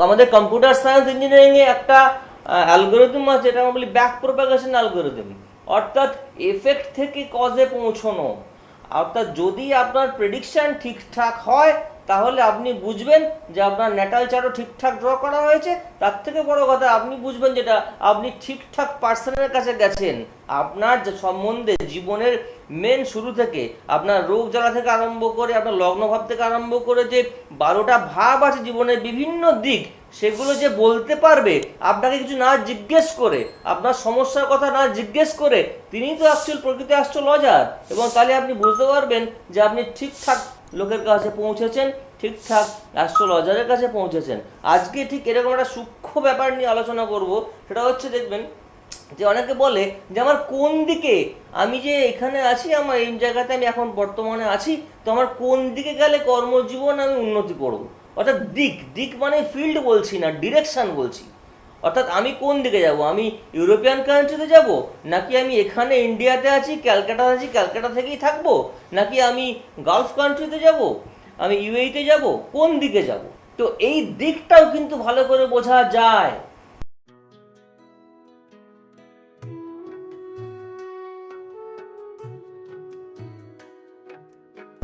আমাদের computer science engineering এ একটা algorithm আছে, যেটা আমরা বলি ব্যাক প্রপাগেশন অ্যালগরিদম, অর্থাৎ এফেক্ট থেকে কজে পৌঁছানো। অর্থাৎ যদি আপনার প্রেডিকশন ঠিকঠাক হয় তাহলে আপনি বুঝবেন যে আপনার ন্যাটাল চার্টও ঠিকঠাক ড্র করা হয়েছে। তার থেকে বড় কথা, আপনি বুঝবেন যেটা আপনি ঠিকঠাক পার্সনের কাছে গেছেন। আপনার যে সম্বন্ধে জীবনের মেন শুরু থেকে আপনার রোগ জ্বালা থেকে আরম্ভ করে আপনার লগ্নভাব থেকে আরম্ভ করে যে 12টা ভাব আছে জীবনের বিভিন্ন দিক, সেগুলো যে বলতে পারবে আপনাকে কিছু না জিজ্ঞেস করে, আপনার সমস্যার কথা না জিজ্ঞেস করে, তিনিই তো অ্যাকচুয়াল প্রকৃত অ্যাস্ট্রোলজার। এবং তাহলে আপনি বুঝতে পারবেন যে আপনি ঠিকঠাক লোকের কাছে পৌঁছেছেন, ঠিকঠাক অ্যাস্ট্রোলজারের কাছে পৌঁছেছেন। আজকে ঠিক এরকম একটা সূক্ষ্ম ব্যাপার নিয়ে আলোচনা করব। সেটা হচ্ছে, দেখবেন যে অনেকে বলে যে আমার কোন দিকে, আমি যে এখানে আছি, আমার এই জায়গাতে আমি এখন বর্তমানে আছি, তো আমার কোন দিকে গেলে কর্মজীবন আমি উন্নতি করব। অর্থাৎ দিক মানে ফিল্ড বলছি না, ডিরেকশন বলছি। অর্থাৎ আমি কোন দিকে যাব, আমি ইউরোপিয়ান কান্ট্রিতে যাব, নাকি আমি এখানে ইন্ডিয়াতে আছি, ক্যালকাটা আছি, ক্যালকাটা থেকেই থাকবো, নাকি আমি গালফ কান্ট্রিতে যাব, আমি ইউএইতে যাব, কোন দিকে যাব। তো এই দিকটাও কিন্তু ভালো করে বোঝা যায়।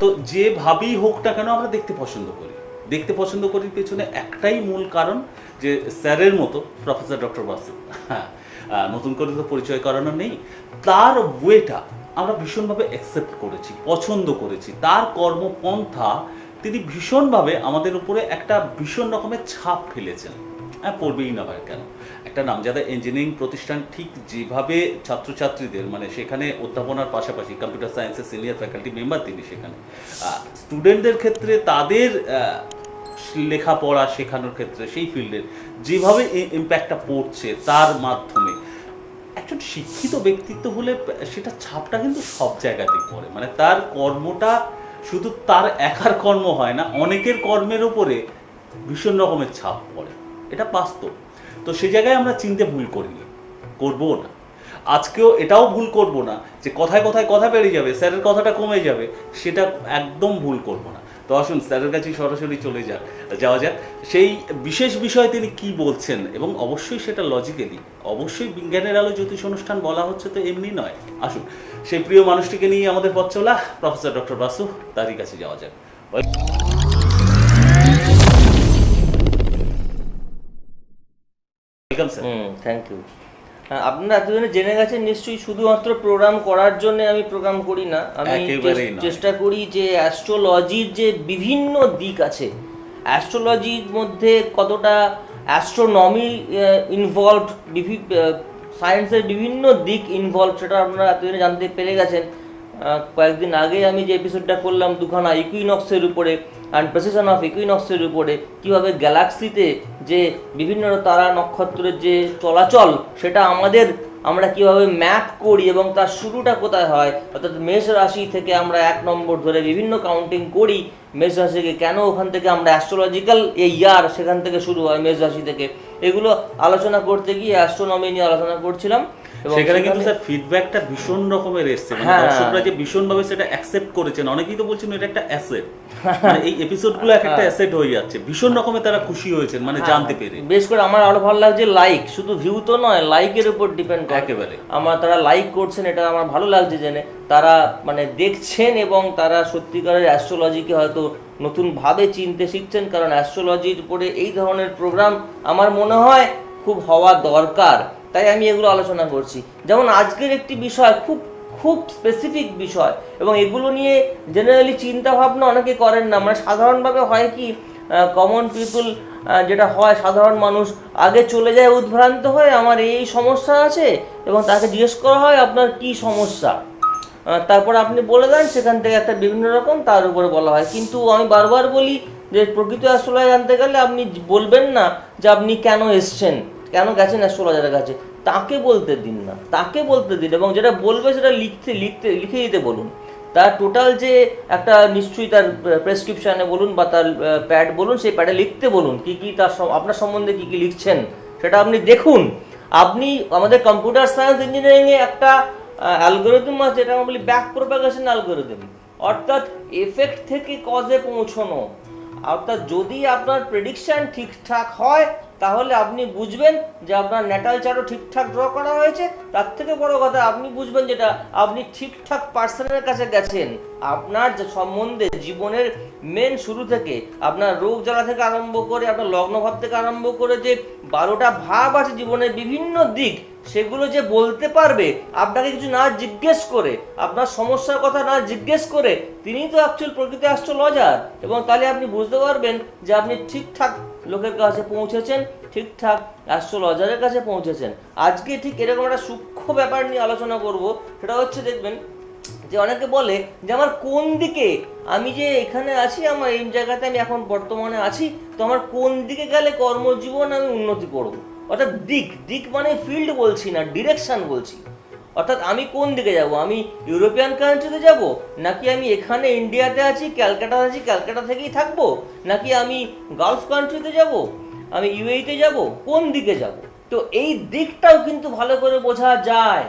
তো যেভাবেই হোক না কেন আমরা দেখতে পছন্দ করি পেছনে একটাই মূল কারণ, যে স্যারের মতো প্রফেসর ডক্টর বাসু, হ্যাঁ, নতুন করে তো পরিচয় করানো নেই, তার ওয়েটা আমরা ভীষণভাবে অ্যাকসেপ্ট করেছি, পছন্দ করেছি। তার কর্মপন্থা তিনি ভীষণভাবে আমাদের উপরে একটা ভীষণ রকমের ছাপ ফেলেছেন। হ্যাঁ, পড়বেই না ভাই কেন, একটা নামজাদা ইঞ্জিনিয়ারিং প্রতিষ্ঠান ঠিক যেভাবে ছাত্রছাত্রীদের মানে সেখানে অধ্যাপনার পাশাপাশি কম্পিউটার সায়েন্সের সিনিয়র ফ্যাকাল্টি মেম্বার তিনি, সেখানে স্টুডেন্টদের ক্ষেত্রে তাদের লেখাপড়া শেখানোর ক্ষেত্রে সেই ফিল্ডের যেভাবে ইম্প্যাক্টটা পড়ছে তার মাধ্যমে, একজন শিক্ষিত ব্যক্তিত্ব হলে সেটা ছাপটা কিন্তু সব জায়গাতেই পড়ে। মানে তার কর্মটা শুধু তার একার কর্ম হয় না, অনেকের কর্মের উপরে ভীষণ রকমের ছাপ পড়ে, এটা বাস্তব। তো সেই জায়গায় আমরা চিনতে ভুল করিনি, করবো না। আজকেও এটাও ভুল করব না যে কথায় কথায় কথা বেড়ে যাবে, স্যারের কথাটা কমে যাবে, সেটা একদম ভুল করব না। তো আসুন স্যারের কাছেই সরাসরি যাওয়া যাক সেই বিশেষ বিষয়ে তিনি কি বলছেন, এবং অবশ্যই সেটা লজিক্যালি, অবশ্যই বিজ্ঞানের আলো জ্যোতিষ অনুষ্ঠান বলা হচ্ছে তো এমনি নয়। আসুন সেই প্রিয় মানুষটিকে নিয়ে আমাদের পথ চলা, প্রফেসর ডক্টর বাসু, তারই কাছে যাওয়া যাক। Welcome sir. Thank you. আপনারা এতদিনে জেনে গেছেন নিশ্চয়ই, শুধুমাত্র প্রোগ্রাম করার জন্য আমি প্রোগ্রাম করি না। আমি চেষ্টা করি যে অ্যাস্ট্রোলজির যে বিভিন্ন দিক আছে, অ্যাস্ট্রোলজির মধ্যে কতটা অ্যাস্ট্রোনমি ইনভলভড, সায়েন্সের বিভিন্ন দিক ইনভলভ, সেটা আপনারা এতদিনে জানতে পেরে গেছেন। কয়েকদিন আগে আমি যে এপিসোডটা করলাম দুখানা ইকুইনক্সের উপরে, অ্যান্ড প্রেসিশন অফ ইকুইনক্সের উপরে, কীভাবে গ্যালাক্সিতে যে বিভিন্ন তারা নক্ষত্রের যে চলাচল, সেটা আমরা কীভাবে ম্যাপ করি এবং তার শুরুটা কোথায় হয়। অর্থাৎ মেষ রাশি থেকে আমরা 1 নম্বর ধরে বিভিন্ন কাউন্টিং করি, মেষ রাশিকে কেন ওখান থেকে আমরা অ্যাস্ট্রোলজিক্যাল ইয়ার সেখান থেকে শুরু হয় মেষ রাশি থেকে, এগুলো আলোচনা করতে গিয়ে অ্যাস্ট্রোনমি নিয়ে আলোচনা করছিলাম। সেখানে কিন্তু স্যার ফিডব্যাকটা ভীষণ রকমের এসেছে, মানে দর্শকরা যে ভীষণভাবে সেটা অ্যাকসেপ্ট করেছেন, অনেকেই তো বলছেন এটা একটা অ্যাসেট, মানে এই এপিসোডগুলো একটা অ্যাসেট হয়ে যাচ্ছে, ভীষণ রকমের তারা খুশি হয়েছেন মানে জানতে পেরে। বেশ করে আমার আরো ভালো লাগছে, লাইক, শুধু ভিউ তো নয়, লাইকের উপর ডিপেন্ড করে একেবারে। তারা লাইক করছেন, এটা আমার ভালো লাগছে জেনে। তারা মানে দেখছেন এবং তারা সত্যিকারের অ্যাস্ট্রোলজিকে হয়তো নতুনভাবে চিনতে শিখছেন, কারণ অ্যাস্ট্রোলজির উপরে এই ধরনের প্রোগ্রাম আমার মনে হয় খুব হওয়া দরকার। তাই আমি এগুলো আলোচনা করছি। যেমন আজকের একটি বিষয় খুব খুব স্পেসিফিক বিষয়, এবং এগুলো নিয়ে জেনারেলি চিন্তা ভাবনা অনেকে করেন না। মানে সাধারণভাবে হয় কি, কমন পিপল যেটা হয়, সাধারণ মানুষ আগে চলে যায় উদ্ভ্রান্ত হয়ে, আমার এই সমস্যা আছে, এবং তাকে জিজ্ঞেস করা হয় আপনার কি সমস্যা, তারপর আপনি বলে দেন, সেখান থেকে একটা বিভিন্ন রকম তার উপরে বলা হয়। কিন্তু আমি বারবার বলি যে প্রকৃত অ্যাস্ট্রোলজি জানতে গেলে আপনি বলবেন না যে আপনি কেন এসছেন, কেন গেছেন অ্যাস্ট্রোলজারের কাছে, তাকে বলতে দিন না, তাকে বলতে দিন, এবং যেটা বলবে সেটা লিখে দিতে বলুন। তার টোটাল যে একটা নিশ্চয়ই তার প্রেসক্রিপশানে বলুন বা তার প্যাড বলুন, সেই প্যাডে লিখতে বলুন কী তার আপনার সম্বন্ধে কী লিখছেন সেটা আপনি দেখুন। আপনি আমাদের কম্পিউটার সায়েন্স ইঞ্জিনিয়ারিংয়ে একটা অ্যালগরিদম আছে, যেটা আমরা বলি ব্যাক প্রপাগেশন অ্যালগরিদম, অর্থাৎ এফেক্ট থেকে কজে পৌঁছানো। অর্থাৎ যদি আপনার প্রেডিকশন ঠিকঠাক হয় তাহলে আপনি বুঝবেন যে আপনার ন্যাটাল চার্টও ঠিকঠাক ড্র করা হয়েছে। তার থেকে বড় কথা আপনি বুঝবেন যেটা আপনি ঠিকঠাক পার্সনের কাছে গেছেন। আপনার যে সম্বন্ধে জীবনের মেন শুরু থেকে আপনার রোগ জ্বালা থেকে আরম্ভ করে আপনার লগ্ন ভাব থেকে আরম্ভ করে যে 12টা ভাব আছে জীবনের বিভিন্ন দিক, সেগুলো যে বলতে পারবে আপনাকে কিছু না জিজ্ঞেস করে, আপনার সমস্যার কথা না জিজ্ঞেস করে, তিনিই তো অ্যাকচুয়াল প্রকৃতি অ্যাস্ট্রোলজার। এবং তাহলে আপনি বুঝতে পারবেন যে আপনি ঠিকঠাক লোকের কাছে পৌঁছেছেন, ঠিকঠাক অ্যাস্ট্রোলজারের কাছে পৌঁছেছেন। আজকে ঠিক এরকম একটা সূক্ষ্ম ব্যাপার নিয়ে আলোচনা করব। সেটা হচ্ছে দেখবেন যে অনেকে বলে যে আমার কোন দিকে, আমি যে এখানে আছি, আমার এই জায়গাতে আমি এখন বর্তমানে আছি, তো আমার কোন দিকে গেলে কর্মজীবন আমি উন্নতি করব। অর্থাৎ দিক মানে ফিল্ড বলছি না, ডিরেকশন বলছি। অর্থাৎ আমি কোন দিকে যাব, আমি ইউরোপিয়ান কান্ট্রিতে যাব, নাকি আমি এখানে ইন্ডিয়াতে আছি, ক্যালকাটা আছি, ক্যালকাটা থেকেই থাকবো, নাকি আমি গালফ কান্ট্রিতে যাব, আমি ইউএইতে যাব, কোন দিকে যাব। তো এই দিকটাও কিন্তু ভালো করে বোঝা যায়,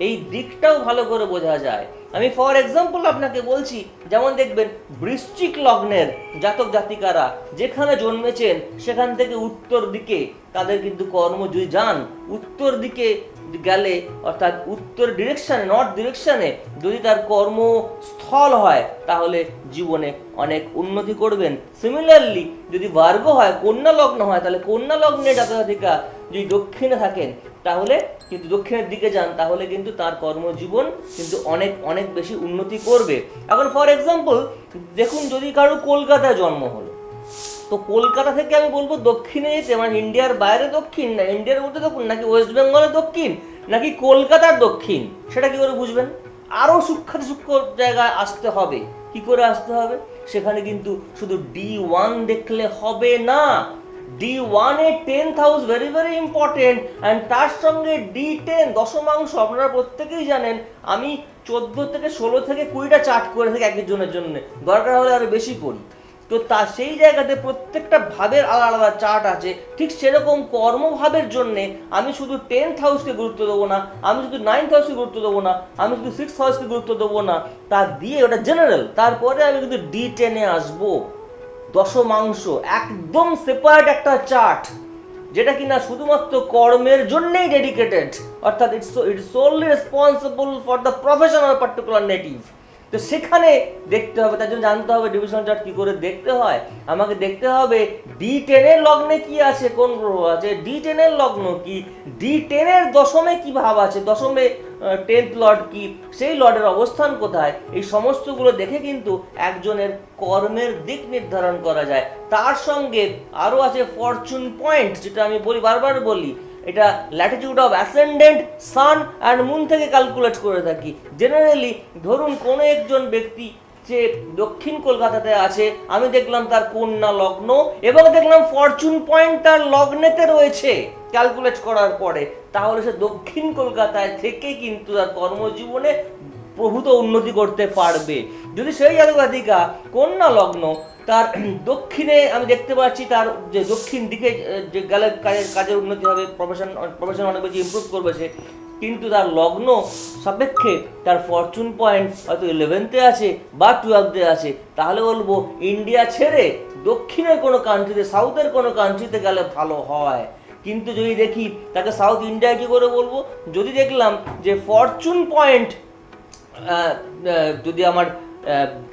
এই দিকটাও ভালো করে বোঝা যায়। আমি ফর এক্সাম্পল আপনাকে বলছি, যেমন দেখবেন বৃশ্চিক লগ্নের জাতক জাতিকারা যেখানে জন্মেছেন সেখান থেকে উত্তর দিকে তাদের কিন্তু কর্ম যদি যান, উত্তর দিকে গেলে অর্থাৎ উত্তর ডিরেকশনে, নর্থ ডিরেকশনে যদি তার কর্মস্থল হয় তাহলে জীবনে অনেক উন্নতি করবেন। সিমিলারলি যদি ভার্গ হয়, কন্যা লগ্ন হয়, তাহলে কন্যা লগ্নের জাতক জাতিকা যদি দক্ষিণে থাকেন তাহলে কিন্তু দক্ষিণের দিকে যান, তাহলে কিন্তু তার কর্মজীবন কিন্তু অনেক অনেক বেশি উন্নতি করবে। এখন ফর এক্সাম্পল দেখুন, যদি কারো কলকাতায় জন্ম হলো, তো কলকাতা থেকে আমি বলবো দক্ষিণে যেতে, মানে ইন্ডিয়ার বাইরে দক্ষিণ, না ইন্ডিয়ার মধ্যে দক্ষিণ, নাকি ওয়েস্ট বেঙ্গলের দক্ষিণ, নাকি কলকাতার দক্ষিণ, সেটা কি করে বুঝবেন? আরও সূক্ষ্ম জায়গায় আসতে হবে। কি করে আসতে হবে? সেখানে কিন্তু শুধু D1 দেখলে হবে না, D1 A 10th house very very important, and তার সঙ্গে D10 দশমাংশ। আপনারা প্রত্যেকেই জানেন আমি 14 থেকে 16 থেকে 20টা চার্ট করে থাকি একজনের জন্য, দরকার হলে আরো বেশি করি। তো তা সেই জায়গাতে প্রত্যেকটা ভাবের আলাদা আলাদা চার্ট আছে। ঠিক সেরকম কর্মভাবের জন্য আমি শুধু 10th হাউসকে গুরুত্ব দেবো না, আমি শুধু 9th হাউসকে গুরুত্ব দেবো না, আমি শুধু 6th হাউসকে গুরুত্ব দেবো না, তা দিয়ে ওটা জেনারেল। তারপরে আমি কিন্তু D10 এ আসবো, দশমাংশ, একদম সেপারেট একটা চার্ট, যেটা কিনা শুধুমাত্র কর্মের জন্যই ডেডিকেটেড, অর্থাৎ it's solely responsible for the profession of particular native. তো সেখানে দেখতে হবে, তার জন্য জানতে হবে ডিভিশন চার্ট কি করে দেখতে হয়। আমাকে দেখতে হবে D10 এর লগ্নে কি আছে, কোন গ্রহ আছে, D10 এর লগ্ন কি, D10 এর দশমে কি ভাব আছে, দশমে 10th লর্ড কি, সেই লর্ডের অবস্থান কোথায়, এই সমস্তগুলো দেখে কিন্তু একজনের কর্মের দিক নির্ধারণ করা যায়। তার সঙ্গে আরও আছে ফরচুন পয়েন্ট, যেটা আমি বারবার বলি, এটা latitude of ascendant sun and moon থেকে ক্যালকুলেট করে থাকি। জেনারেলি ধরুন কোনো একজন ব্যক্তি যে দক্ষিণ কলকাতাতে আছে, আমি দেখলাম তার কন্যা লগ্ন এবং দেখলাম ফরচুন পয়েন্ট তার লগ্নেতে রয়েছে ক্যালকুলেট করার পরে, তাহলে সে দক্ষিণ কলকাতায় থেকে কিন্তু তার কর্মজীবনে প্রভূত উন্নতি করতে পারবে। যদি সেই জাতক জাতিকা কন্যা লগ্ন, তার দক্ষিণে আমি দেখতে পাচ্ছি তার যে দক্ষিণ দিকে যে গেলে কাজের উন্নতি হবে, প্রফেশন অনেক বেশি ইমপ্রুভ করবে সে, কিন্তু তার লগ্ন সাপেক্ষে তার ফরচুন পয়েন্ট হয়তো 11th আছে বা 12th আছে, তাহলে বলবো ইন্ডিয়া ছেড়ে দক্ষিণের কোনো কান্ট্রিতে, সাউথের কোনো কান্ট্রিতে গেলে ভালো হয়। কিন্তু যদি দেখি তাকে সাউথ ইন্ডিয়া কি করে বলবো, যদি দেখলাম যে ফরচুন পয়েন্ট যদি আমার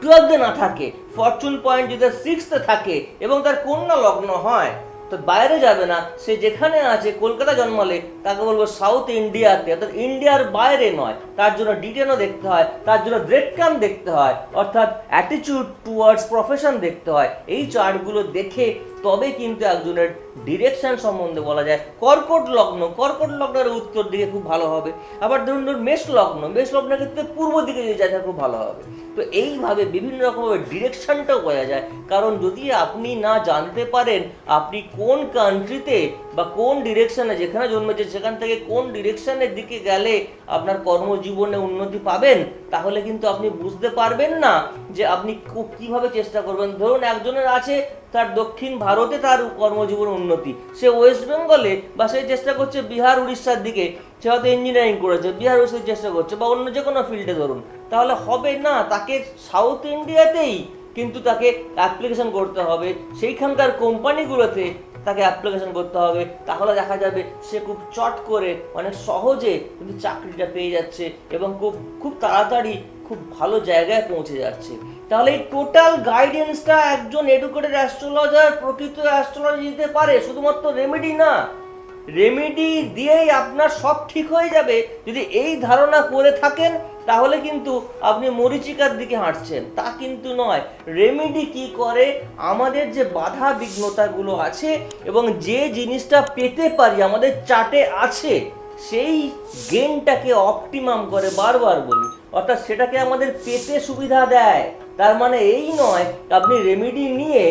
12th না থাকে, ফরচুন পয়েন্ট যদি 6th থাকে এবং তার কন্যা লগ্ন হয়, তো বাইরে যাবে না, সে যেখানে আছে কলকাতা জন্মালে তাকে বলবো সাউথ ইন্ডিয়াতে, অর্থাৎ ইন্ডিয়ার বাইরে নয়। তার জন্য ডিটেনও দেখতে হয়, তার জন্য ব্রেডক্রাম্ব দেখতে হয়, অর্থাৎ অ্যাটিটিউড টুয়ার্ডস প্রফেশন দেখতে হয়। এই চার্টগুলো দেখে তবে কিন্তু একজনের ডিরেকশন সম্বন্ধে বলা যায়। কর্কট লগ্নের উত্তর দিকে খুব ভালো হবে। আবার ধরুন মেষ লগ্নের ক্ষেত্রে পূর্ব দিকে যদি যায় খুব ভালো হবে। তো এইভাবে বিভিন্ন রকমভাবে ডিরেকশনটাও বোঝা যায়। কারণ যদি আপনি না জানতে পারেন আপনি কোন কান্ট্রিতে বা কোন ডিরেকশনে, যেখানে জন্মেছে সেখান থেকে কোন ডিরেকশনের দিকে গেলে আপনার কর্মজীবনে উন্নতি পাবেন, তাহলে কিন্তু আপনি বুঝতে পারবেন না যে আপনি কিভাবে চেষ্টা করবেন। ধরুন একজনের আছে তার দক্ষিণ ভারতে তার কর্মজীবন উন্নতি, সে ওয়েস্ট বেঙ্গলে বা সে চেষ্টা করছে বিহার উড়িষ্যার দিকে, সে হয়তো ইঞ্জিনিয়ারিং করেছে, বিহার উড়িষ্যার চেষ্টা করছে বা অন্য যে কোনো ফিল্ডে ধরুন, তাহলে হবে না। তাকে সাউথ ইন্ডিয়াতেই কিন্তু তাকে অ্যাপ্লিকেশন করতে হবে, সেইখানকার কোম্পানিগুলোতে তাকে অ্যাপ্লিকেশন করতে হবে, তাহলে দেখা যাবে সে খুব চট করে অনেক সহজে কিন্তু চাকরিটা পেয়ে যাচ্ছে এবং খুব খুব তাড়াতাড়ি খুব ভালো জায়গায় পৌঁছে যাচ্ছে। তাহলে এই টোটাল গাইডেন্সটা একজন এডুকেটেড অ্যাস্ট্রোলজার প্রকৃত অ্যাস্ট্রোলজি দিতে পারে, শুধুমাত্র রেমেডি না। রেমেডি দিয়েই আপনার সব ঠিক হয়ে যাবে যদি এই ধারণা করে থাকেন, তাহলে কিন্তু আপনি মরীচিকার দিকে হাঁটছেন, তা কিন্তু নয়। রেমেডি কি করে, আমাদের যে বাধা বিঘ্নতাগুলো আছে এবং যে জিনিসটা পেতে পারি আমাদের চার্টে আছে, সেই গেনটাকে অপটিমাম করে, বারবার বলি, অর্থাৎ সেটাকে আমাদের পেতে সুবিধা দেয়। তার মানে এই নয় আপনি রেমেডি নিয়ে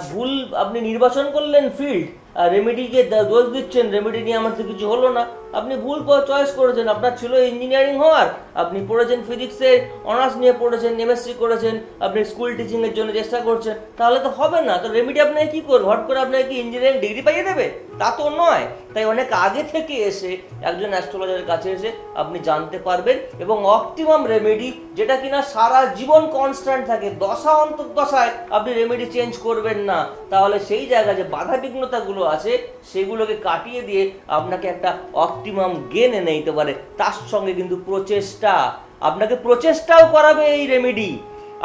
ভুল আপনি নির্বাচন করলেন ফিল্ড, রেমেডিকে দোষ দিচ্ছেন, রেমেডি নিয়ে আমার তো কিছু হলো না। আপনি ভুল চয়েস করেছেন, আপনার ছিল ইঞ্জিনিয়ারিং হওয়ার, আপনি পড়েছেন ফিজিক্সে অনার্স নিয়ে পড়েছেন, এমএসসি করেছেন, আপনি স্কুল টিচিংয়ের জন্য চেষ্টা করছেন, তাহলে তো হবে না। তো রেমেডি আপনাকে কী করবে, হট করে আপনাকে কি ইঞ্জিনিয়ারিং ডিগ্রি পাইয়ে দেবে? তা তো নয়। তাই অনেক আগে থেকে এসে একজন অ্যাস্ট্রোলজারের কাছে এসে আপনি জানতে পারবেন এবং অপটিমাম রেমেডি, যেটা কিনা সারা জীবন কনস্ট্যান্ট থাকে, দশা অন্তর্দশায় আপনি রেমেডি চেঞ্জ করবেন না, তাহলে সেই জায়গায় যে বাধা বিঘ্নতাগুলো আছে সেগুলোকে কাটিয়ে দিয়ে আপনাকে একটা অপটিমাম গেন এনে দিতে পারে। তার সঙ্গে কিন্তু প্রচেষ্টা, আপনাকে প্রচেষ্টাও করাবে এই রেমেডি।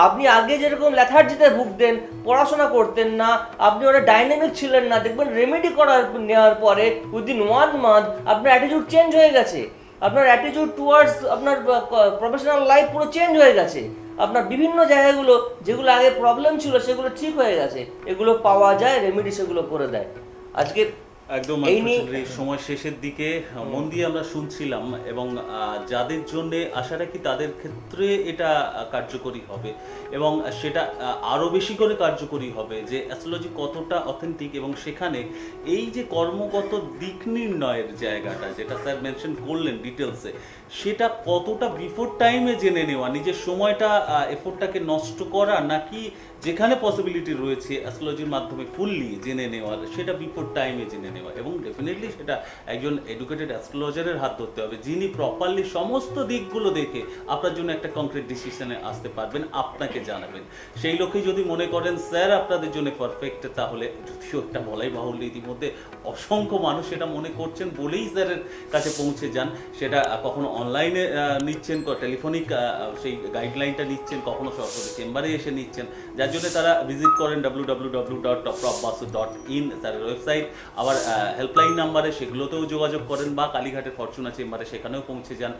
আপনি আগে যেরকম ল্যাথার্জিতে ভুগতেন, পড়াশোনা করতেন না, আপনি ওটা ডাইনামিক ছিলেন না, দেখবেন রেমেডি নেওয়ার পরে উইদিন 1 মান্থ আপনার অ্যাটিটিউড চেঞ্জ হয়ে গেছে, আপনার অ্যাটিটিউড টুয়ার্ডস আপনার প্রফেশনাল লাইফ পুরো চেঞ্জ হয়ে গেছে, আপনার বিভিন্ন জায়গাগুলো যেগুলো আগে প্রবলেম ছিল সেগুলো ঠিক হয়ে গেছে। এগুলো পাওয়া যায়, রেমেডি সেগুলো করে দেয়। আজকে একদম এই নিয়ে সময় শেষের দিকে মন দিয়ে আমরা শুনছিলাম এবং যাদের জন্য আশা রাখি তাদের ক্ষেত্রে এটা কার্যকরী হবে এবং সেটা আরও বেশি করে কার্যকরী হবে যে অ্যাস্ট্রোলজি কতটা অথেন্টিক এবং সেখানে এই যে কর্মগত দিক নির্ণয়ের জায়গাটা যেটা স্যার মেনশন করলেন ডিটেলসে, সেটা কতটা বিফোর টাইমে জেনে নেওয়া, নিজের সময়টা এফোর্টটাকে নষ্ট করা নাকি যেখানে পসিবিলিটি রয়েছে অ্যাস্ট্রোলজির মাধ্যমে ফুললি জেনে নেওয়ার, সেটা বিফোর টাইমে জেনে নেওয়া। এবং ডেফিনেটলি সেটা একজন এডুকেটেড অ্যাস্ট্রোলজারের হাত ধরতে হবে, যিনি প্রপারলি সমস্ত দিকগুলো দেখে আপনার জন্য একটা কংক্রিট ডিসিশনে আসতে পারবেন, আপনাকে জানাবেন। সেই লোকে যদি মনে করেন স্যার আপনাদের জন্য পারফেক্ট, তাহলে যদিও একটা বলাই বাহুল্য, ইতিমধ্যে অসংখ্য মানুষ সেটা মনে করছেন বলেই স্যারের কাছে পৌঁছে যান। সেটা কখনো অনলাইনে নিচ্ছেন, টেলিফোনিক সেই গাইডলাইনটা নিচ্ছেন, কখনো সরাসরি চেম্বারে এসে নিচ্ছেন, যার জন্য তারা ভিজিট করেন www.profbasu.in স্যারের ওয়েবসাইট। আবার হেল্পলাইন নাম্বারে সেগুলোতেও যোগাযোগ করেন বা কালীঘাটের ফরচুনা চেম্বারে সেখানেও পৌঁছে যান।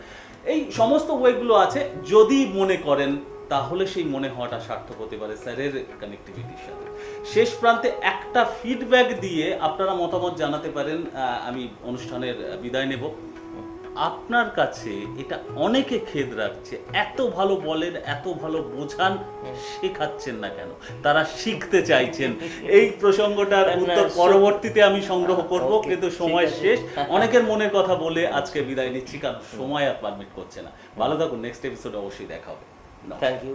এই সমস্ত ওয়েগুলো আছে, যদি মনে করেন তাহলে সেই মনে হওয়াটা সার্থক হতে পারে স্যারের কানেক্টিভিটির সাথে। শেষ প্রান্তে একটা ফিডব্যাক দিয়ে আপনারা মতামত জানাতে পারেন। আমি অনুষ্ঠানের বিদায় নেব। আপনার কাছে এটা অনেকে খেদ রাখছে, এত ভালো বলেন, এত ভালো বোঝান, শেখাচ্ছেন না কেন? তারা শিখতে চাইছেন। এই প্রসঙ্গটার উত্তর পরবর্তীতে আমি সংগ্রহ করব, কিন্তু সময় শেষ। অনেকের মনের কথা বলে আজকে বিদায় নিচ্ছি, কারণ সময় আর পারমিট করছে না। ভালো থাকুন, নেক্সট এপিসোডে অবশ্যই দেখা হবে। Thank you.